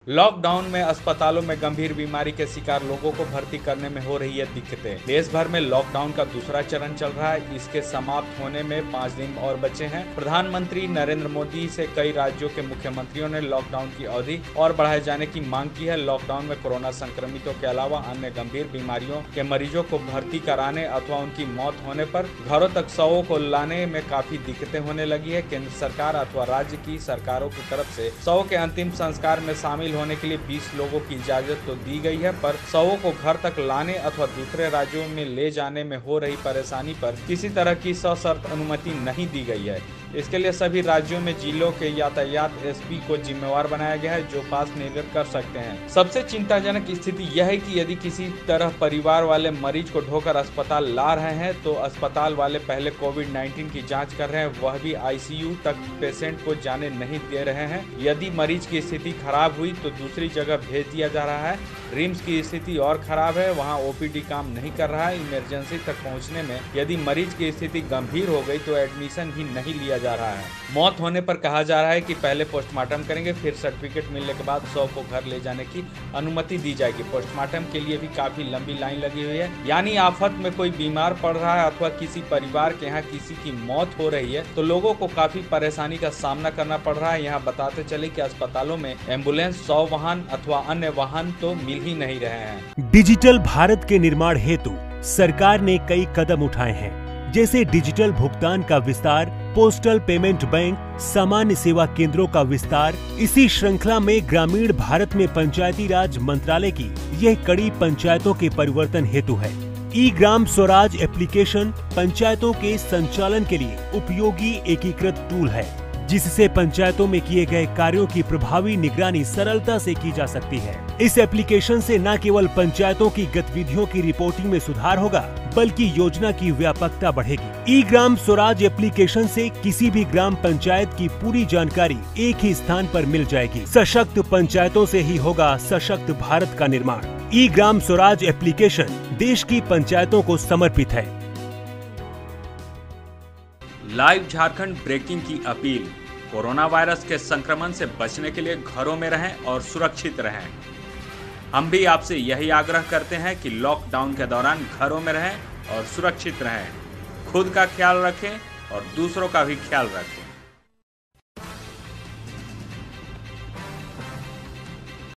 Lockdown में अस्पतालों में गंभीर बीमारी के शिकार लोगों को भर्ती करने में हो रही है दिक्कतें। देश भर में लॉकडाउन का दूसरा चरण चल रहा है। इसके समाप्त होने में 5 दिन और बचे हैं। प्रधानमंत्री नरेंद्र मोदी से कई राज्यों के मुख्यमंत्रियों ने लॉकडाउन की अवधि और बढ़ाए जाने की मांग की है। लॉकडाउन में कोरोना संक्रमितों के अलावा अन्य गंभीर बीमारियों के मरीजों को भर्ती कराने अथवा उनकी मौत होने पर घरों तक शवों को लाने में काफी दिक्कतें होने लगी है। केंद्र सरकार अथवा राज्य की सरकारों की तरफ से शवों के अंतिम संस्कार में शामिल होने के लिए 20 लोगों की इजाजत तो दी गई है, पर शवों को घर तक लाने अथवा दूसरे राज्यों में ले जाने में हो रही परेशानी पर किसी तरह की सशर्त अनुमति नहीं दी गई है। इसके लिए सभी राज्यों में जिलों के यातायात एसपी को जिम्मेवार बनाया गया है, जो पास निर्गत कर सकते हैं। सबसे चिंताजनक स्थिति यह है कि यदि किसी तरह परिवार वाले मरीज को ढोकर अस्पताल ला रहे हैं तो अस्पताल वाले पहले कोविड-19 की जांच कर रहे हैं, वह भी आईसीयू तक पेशेंट को जाने नहीं दे रहे हैं। यदि मरीज की स्थिति खराब हुई तो दूसरी जगह भेज दिया जा रहा है। रिम्स की स्थिति और खराब है, वहाँ ओपीडी काम नहीं कर रहा है। इमरजेंसी तक पहुँचने में यदि मरीज की स्थिति गंभीर हो गई तो एडमिशन भी नहीं लिया जा रहा है। मौत होने पर कहा जा रहा है कि पहले पोस्टमार्टम करेंगे, फिर सर्टिफिकेट मिलने के बाद शव को घर ले जाने की अनुमति दी जाएगी। पोस्टमार्टम के लिए भी काफी लंबी लाइन लगी हुई है। यानी आफत में कोई बीमार पड़ रहा है अथवा किसी परिवार के यहाँ किसी की मौत हो रही है तो लोगों को काफी परेशानी का सामना करना पड़ रहा है। यहाँ बताते चले कि अस्पतालों में एम्बुलेंस, शव वाहन अथवा अन्य वाहन तो मिल ही नहीं रहे हैं। डिजिटल भारत के निर्माण हेतु सरकार ने कई कदम उठाए हैं, जैसे डिजिटल भुगतान का विस्तार, पोस्टल पेमेंट बैंक, सामान्य सेवा केंद्रों का विस्तार। इसी श्रृंखला में ग्रामीण भारत में पंचायती राज मंत्रालय की यह कड़ी पंचायतों के परिवर्तन हेतु है। ई ग्राम स्वराज एप्लीकेशन पंचायतों के संचालन के लिए उपयोगी एकीकृत टूल है, जिससे पंचायतों में किए गए कार्यों की प्रभावी निगरानी सरलता से की जा सकती है। इस एप्लीकेशन से न केवल पंचायतों की गतिविधियों की रिपोर्टिंग में सुधार होगा, बल्कि योजना की व्यापकता बढ़ेगी। ई ग्राम स्वराज एप्लीकेशन से किसी भी ग्राम पंचायत की पूरी जानकारी एक ही स्थान पर मिल जाएगी। सशक्त पंचायतों से ही होगा सशक्त भारत का निर्माण। ई ग्राम स्वराज एप्लीकेशन देश की पंचायतों को समर्पित है। लाइव झारखंड ब्रेकिंग की अपील। कोरोना वायरस के संक्रमण से बचने के लिए घरों में रहें और सुरक्षित रहें। हम भी आपसे यही आग्रह करते हैं कि लॉकडाउन के दौरान घरों में रहें और सुरक्षित रहें। खुद का ख्याल रखें और दूसरों का भी ख्याल रखें।